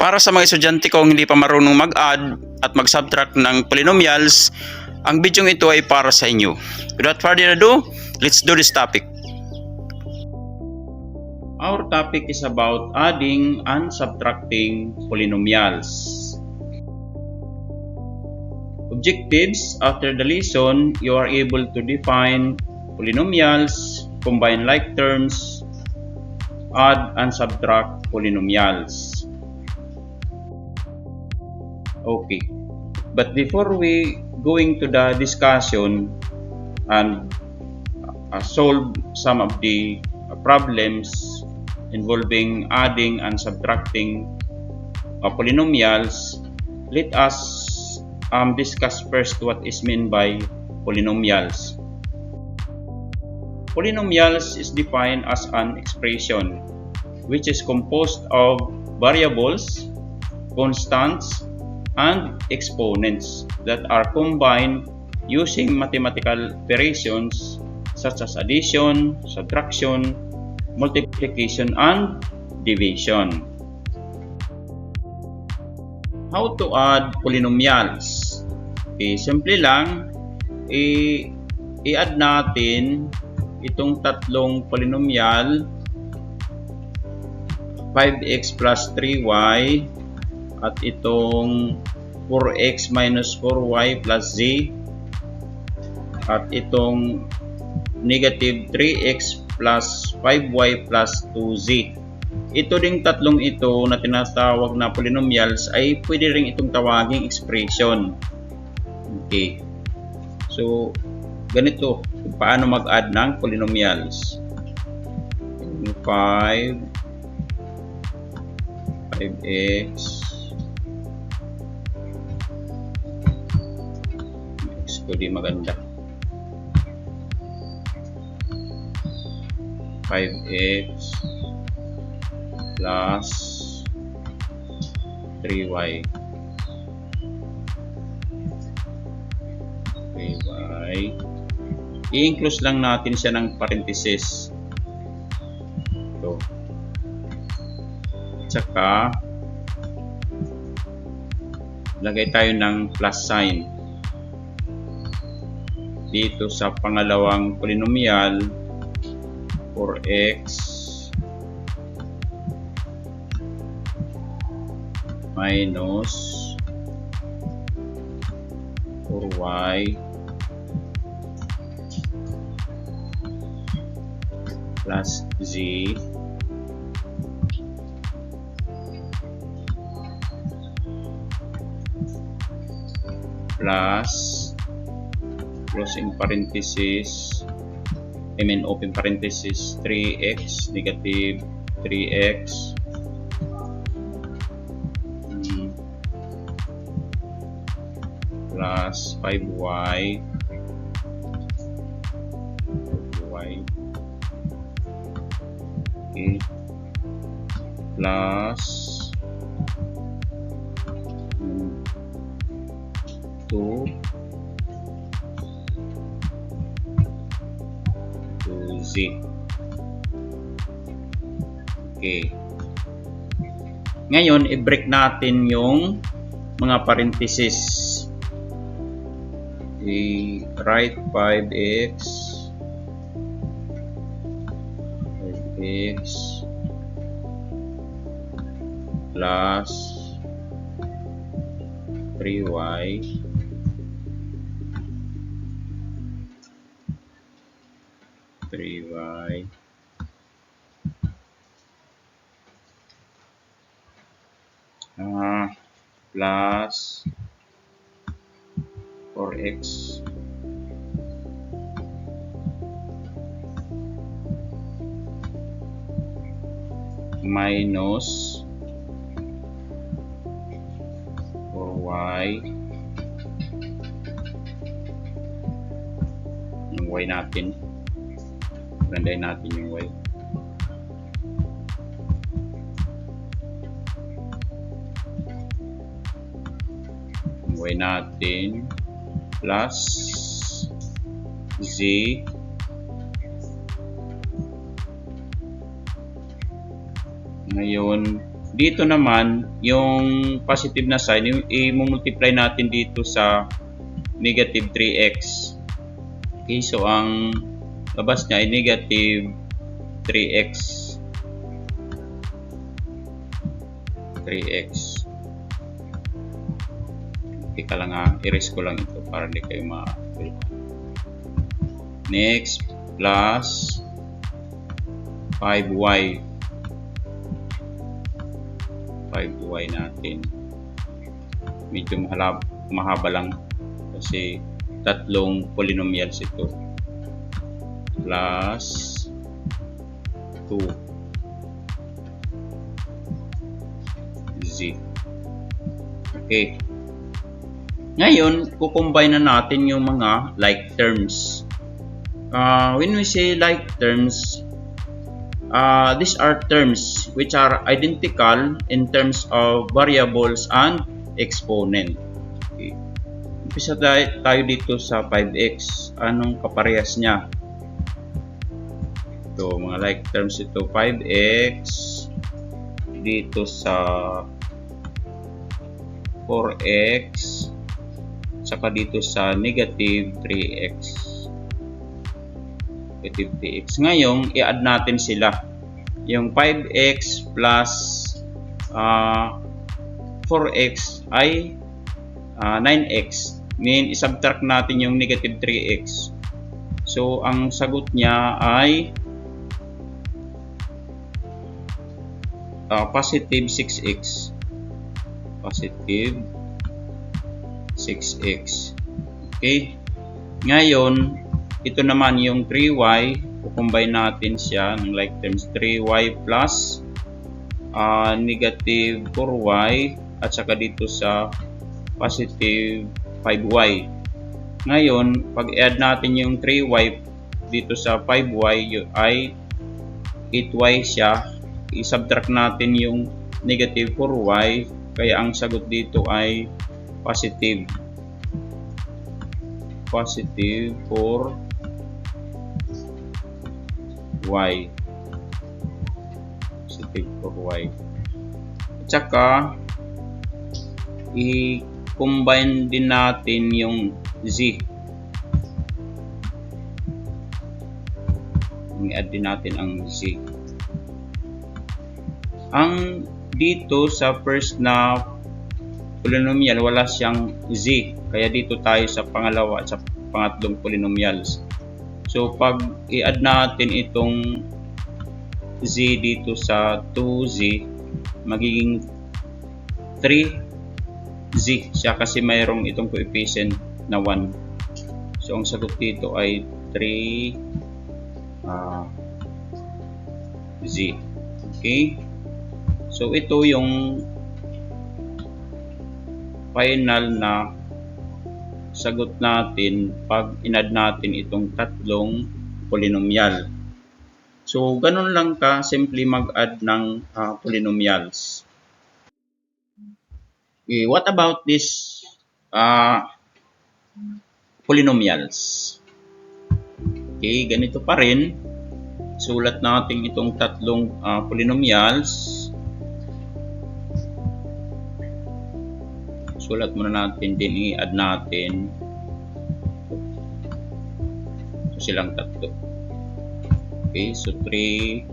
Para sa mga estudyante kong hindi pa marunong mag-add at mag-subtract ng polynomials, ang video ito ay para sa inyo. Without further ado, let's do this topic. Our topic is about adding and subtracting polynomials. Objectives: after the lesson, you are able to define polynomials, combine like terms, add and subtract polynomials. Okay, but before we going to the discussion and solve some of the problems involving adding and subtracting polynomials, let us discuss first what is meant by polynomials. Polynomials is defined as an expression which is composed of variables, constants, and exponents that are combined using mathematical operations such as addition, subtraction, multiplication, and division. How to add polynomials? Okay, simple lang, i-add natin itong tatlong polynomial, 5x plus 3y at itong 4x minus 4y plus z at itong negative 3x plus 5y plus 2z. Ito ding tatlong ito na tinatawag na polynomials ay pwede rin itong tawaging expression. Okay. So, ganito paano mag-add ng polynomials. 5x ko di maganda. 5x plus 3y. 3y. I-include lang natin siya ng parenthesis. Ito. Tsaka lagay tayo ng plus sign dito sa pangalawang polynomial, 4x minus 4y plus z plus closing parenthesis, open parenthesis, 3x negative 3x plus 5y okay, plus 2 z. Okay. Ngayon, i-break natin yung mga parenthesis. I-write 5x plus 3y plus 4x minus 4y, yung y natin, gandahin natin yung y, y natin plus z ngayon Dito naman, yung positive na sign, i-multiply natin dito sa negative 3x. Okay, so ang labas niya ay negative 3x. 3x. Teka lang ha, erase ko lang ito para hindi kayo ma-tulog. Next, plus 5y. 5y natin. Medyo mahaba lang kasi tatlong polynomials ito. Plus 2z. Okay. Ngayon, kukombine na natin yung mga like terms. When we say like terms, these are terms which are identical in terms of variables and exponent. Okay. Umpisa tayo dito sa 5x. Anong kaparehas niya? Ito, mga like terms ito. 5x dito sa 4x saka dito sa negative 3x. Negative 3x. Ngayon, i-add natin sila. Yung 5x plus 4x ay 9x. I-subtract natin yung negative 3x. So, ang sagot niya ay positive 6x. Positive 6x. Okay. Ngayon, ito naman yung 3y. Kukombine natin siya ng like terms. 3y plus negative 4y at saka dito sa positive 5y. Ngayon, pag i-add natin yung 3y dito sa 5y ay 8y siya. I-subtract natin yung negative 4y. Kaya ang sagot dito ay positive 4y. Positive 4y. At saka i-combine din natin yung z. I-add din natin ang z. Ang dito sa first na polynomial wala siyang z, kaya dito tayo sa pangalawa at sa pangatlong polynomials. So pag i-add natin itong z dito sa 2z, magiging 3z siya kasi mayroong itong coefficient na 1. So ang sagot dito ay 3z. Okay? So ito yung final na sagot natin pag in-add natin itong tatlong polynomial. So ganun lang ka simply mag-add ng polynomials. Okay, what about this polynomials? Okay, ganito pa rin. Sulat natin itong tatlong polynomials. Sulat muna natin din, i-add natin. So, silang tatlo. Okay, so 3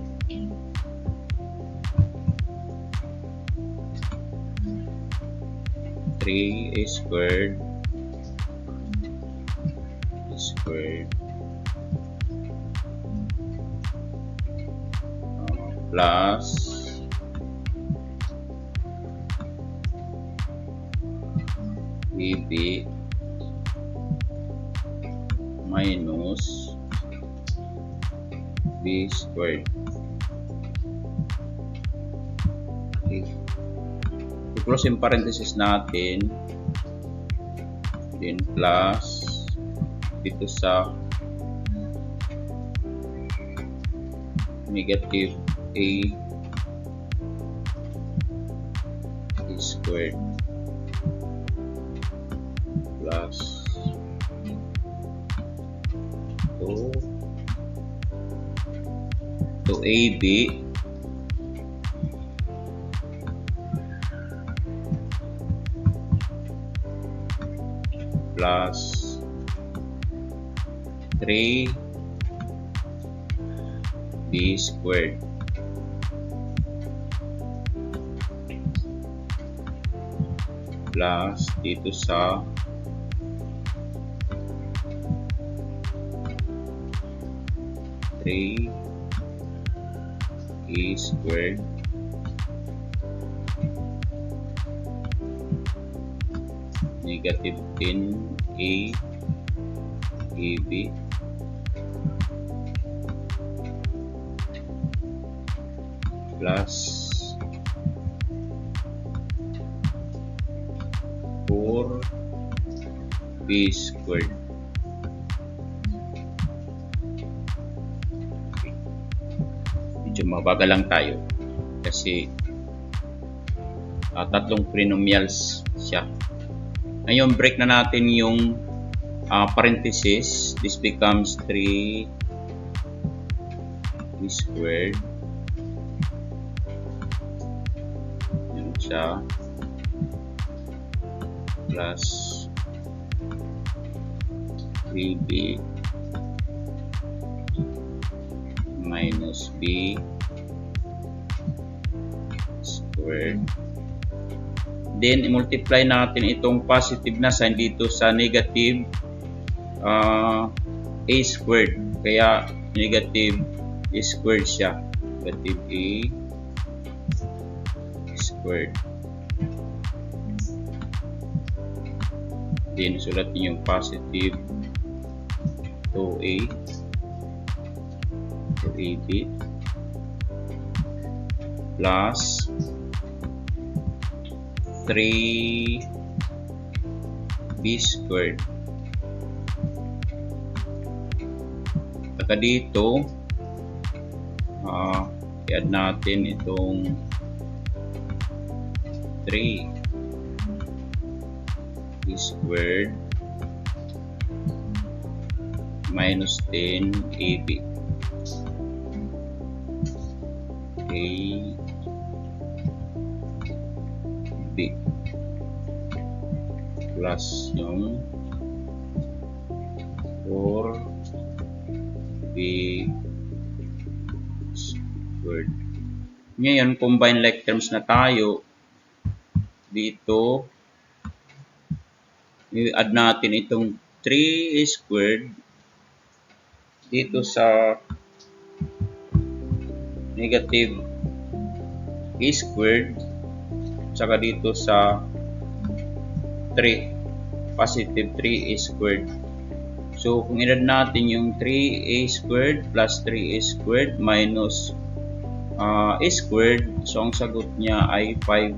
a squared plus BB minus B squared. Okay. I-close yung parenthesis natin, then plus dito sa negative A squared plus 2AB plus 3b squared plus dito sa a squared negative 10a ab plus 4b squared. Medyo mabagal lang tayo kasi tatlong polynomials siya. Ngayon break na natin yung parenthesis. This becomes 3b squared. Yan siya. Plus 3b minus b squared. Then i-multiply natin itong positive na sign dito sa negative a squared. Kaya negative a squared siya. Negative a squared. Then sulat niyo yung positive 2ab plus 3b squared. Saka dito i-add natin itong 3b squared minus 10ab plus yung 4b squared. Ngayon, combine like terms na tayo. Dito, i-add natin itong 3a squared dito sa negative a squared saka dito sa 3 positive 3a squared. So kung i-add natin yung 3a squared plus 3a squared minus a squared, so ang sagot niya ay 5a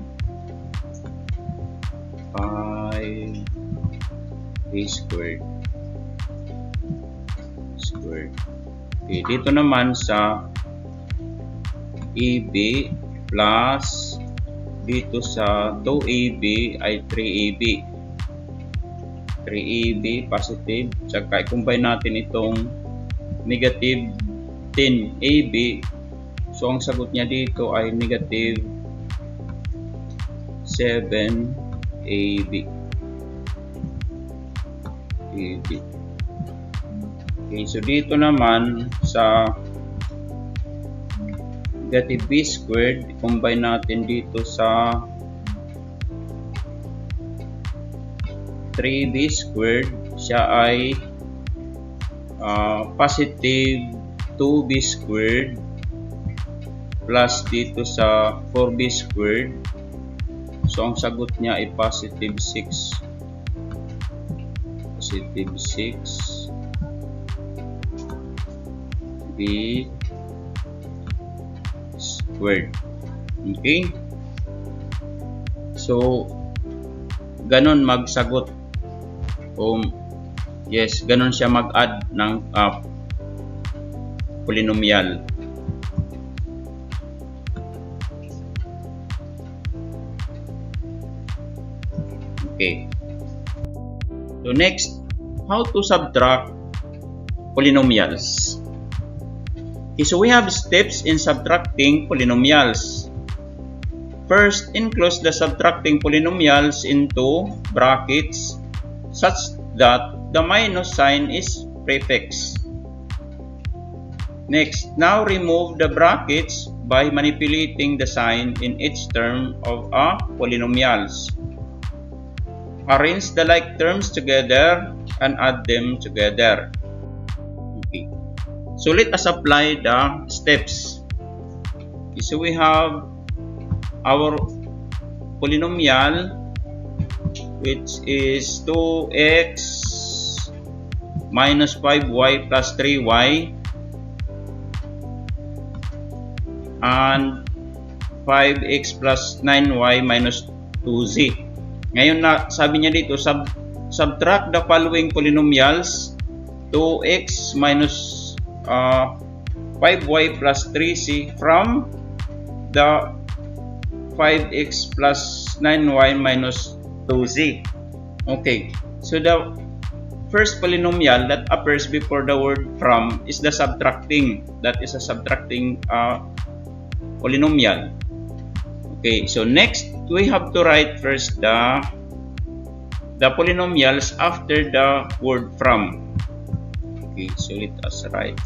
squared. Okay, dito naman sa ab plus dito sa 2ab ay 3ab. 3ab positive, saka i-combine natin itong negative 10ab, so ang sagot niya dito ay negative 7ab. Okay, so dito naman sa negative b squared, i-combine natin dito sa 3b squared, siya ay positive 2b squared plus dito sa 4b squared, so ang sagot niya ay positive 6 b squared. Okay, so ganon magsagot. Yes, ganon siya mag-add ng polynomial. Okay. So next, how to subtract polynomials. Okay, so we have steps in subtracting polynomials. First, enclose the subtracting polynomials into brackets such that the minus sign is prefix. Next, now remove the brackets by manipulating the sign in each term of a polynomials. Arrange the like terms together and add them together. Okay. So let us apply the steps. Okay, so we have our polynomial, which is 2x minus 5y plus 3y and 5x plus 9y minus 2z. Ngayon na sabi niya dito, subtract the following polynomials: 2x minus 5y plus 3c from the 5x plus 9y minus 2z. Okay, so the first polynomial that appears before the word from is the subtracting. That is a subtracting polynomial. Okay, so next we have to write first the polynomials after the word from. Okay, so let us write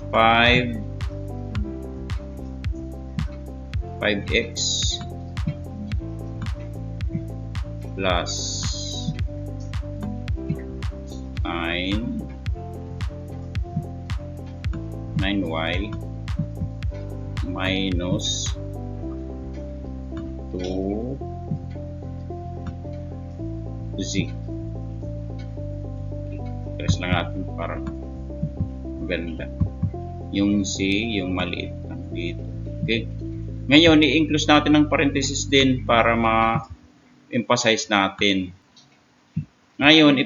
5x plus 9y minus 2z. Press lang natin para maganda. Yung c, yung maliit lang dito. Okay. Ngayon, i-include natin ng parenthesis din para ma-emphasize natin. Ngayon,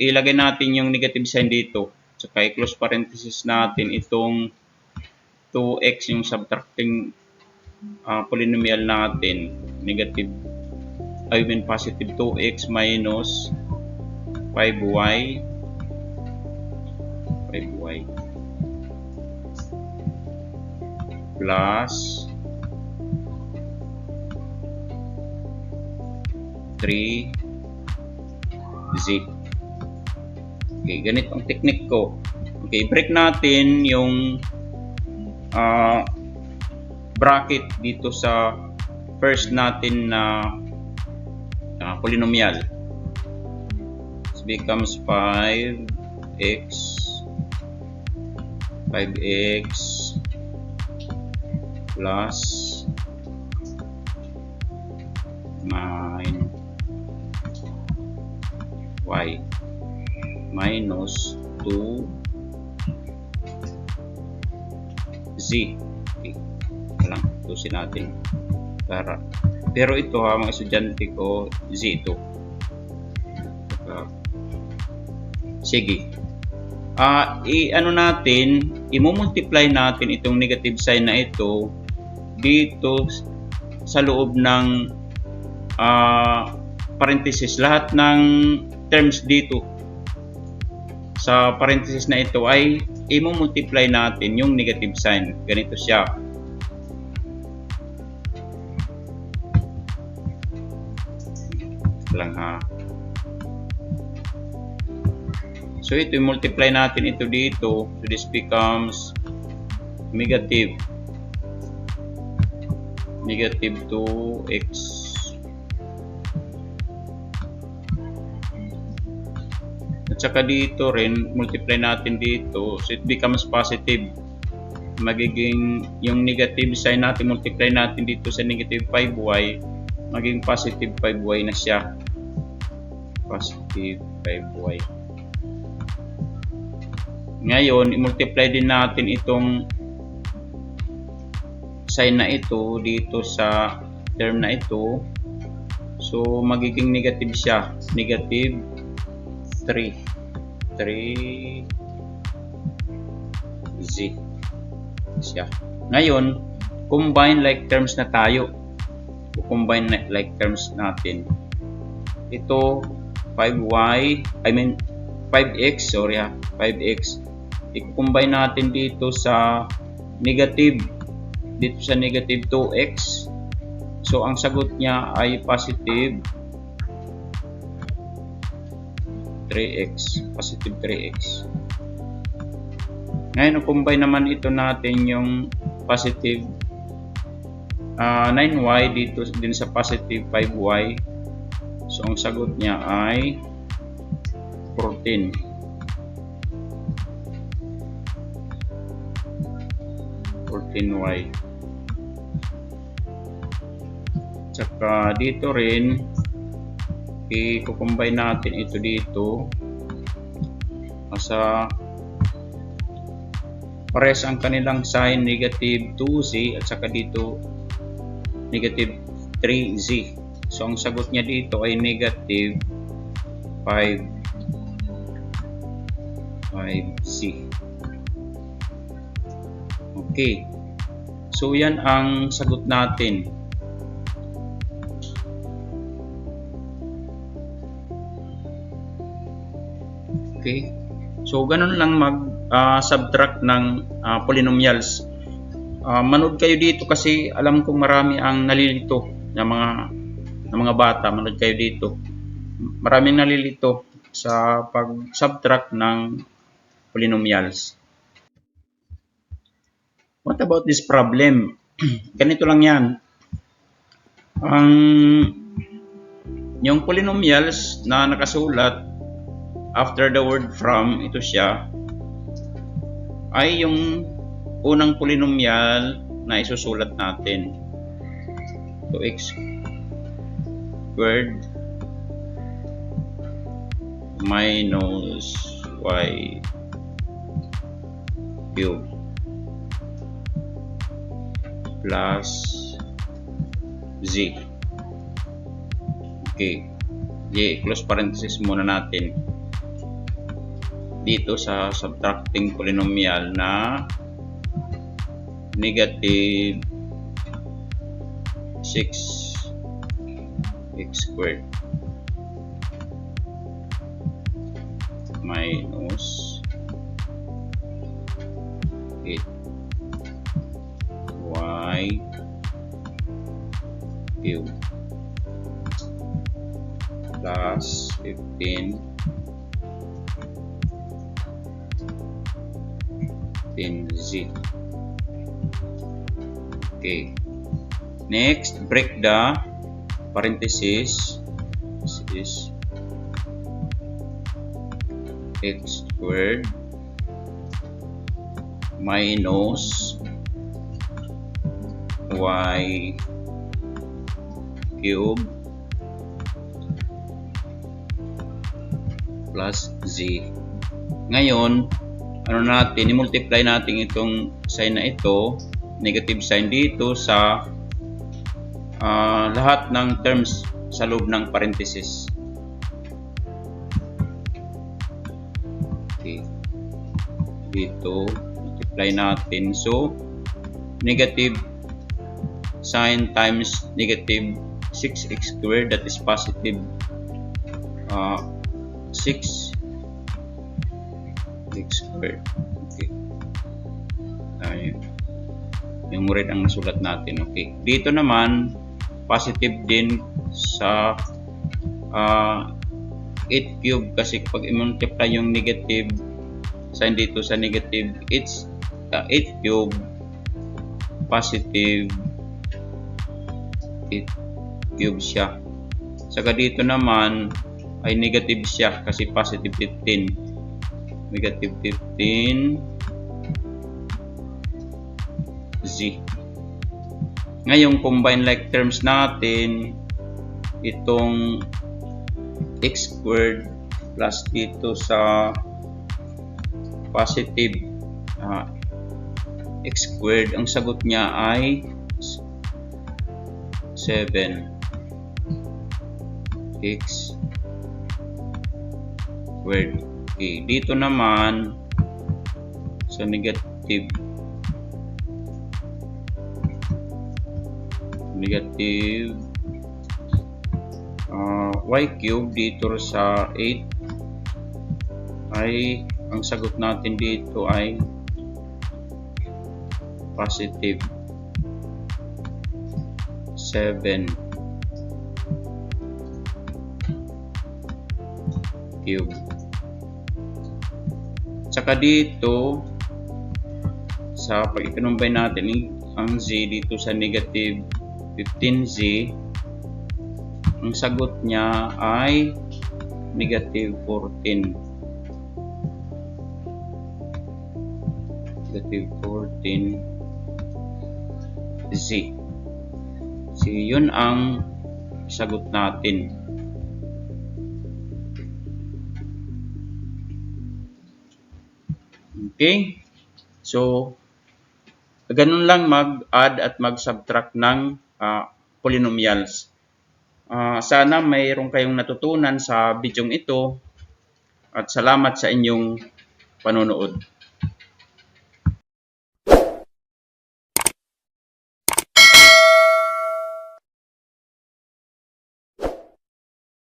ilagay natin yung negative sign dito. Saka i-close parenthesis natin itong 2x, yung subtracting polynomial natin. Positive 2x minus 5y plus 3z. Okay, ganito ang technique ko. Okay, break natin yung bracket dito sa first natin na polynomial. This becomes 5x plus 9y minus 2z. Okay, lang, tusin natin para. Pero ito mga estudyante ko, z ito. Sige. I-ano natin, i-multiply natin itong negative sign na ito dito sa loob ng parenthesis. Lahat ng terms dito sa parenthesis na ito ay i-multiply natin yung negative sign. Ganito siya. Lang ha. So ito i-multiply natin ito dito. So this becomes negative 2x at saka dito rin multiply natin dito. So it becomes positive. Magiging yung negative sign natin, multiply natin dito sa negative 5y, maging positive 5y na siya. Positive 5y. Ngayon, i-multiply din natin itong sign na ito dito sa term na ito. So, magiging negative siya. Negative 3z siya. Ngayon, combine like terms na tayo. Combine like terms natin. Ito, 5x, 5x. I-combine natin dito sa negative 2x. So ang sagot niya ay positive 3x, positive 3x. Ngayon, combine naman ito natin yung positive 9y dito din sa positive 5y. So, ang sagot niya ay 14. 14y. Tsaka dito rin, i-combine natin ito dito. Sa pares ang kanilang sign, negative 2z at saka dito negative 3z. So ang sagot niya dito ay negative 5z. Okay, so yan ang sagot natin. Okay, so ganun lang mag-subtract ng polynomials. Manood kayo dito kasi alam kong marami ang nalilito ng mga bata. Manood kayo dito. Maraming nalilito sa pag-subtract ng polynomials. What about this problem? Ganito lang yan. Yung polynomials na nakasulat after the word from, ito siya, ay yung unang polynomial na isusulat natin. So, x squared minus y cubed plus z. Okay. Close parenthesis muna natin dito sa subtracting polynomial na negative 6x squared minus 8y cubed plus 15z. Okay. Next, break the parenthesis. This is x squared minus y cubed plus z. Ngayon, ano natin, i-multiply natin itong sign na ito, negative sign dito sa lahat ng terms sa loob ng parenthesis. Okay. Dito, multiply natin. So, negative sign times negative 6x squared, that is positive 6x squared. Okay. Ayun. Yung red ang nasulat natin. Okay. Dito naman, positive din sa 8 cube kasi pag i-multiply yung negative sign dito sa negative 8 cube, positive 8 cube siya. Saka dito naman ay negative siya kasi positive 15. Negative 15 z. Ngayon, combine like terms natin, itong x squared plus dito sa positive x squared, ang sagot niya ay 7x squared. Okay. Dito naman sa negative y cube dito sa 8 ay ang sagot natin dito ay positive 7 cube. Tsaka dito, sa pag-i-combine natin ang z dito sa negative 15z, ang sagot niya ay negative 14. Negative 14z. So, yun ang sagot natin. Okay? So, ganun lang mag-add at mag-subtract ng polynomials. Sana mayroon kayong natutunan sa bidyong ito at salamat sa inyong panonood.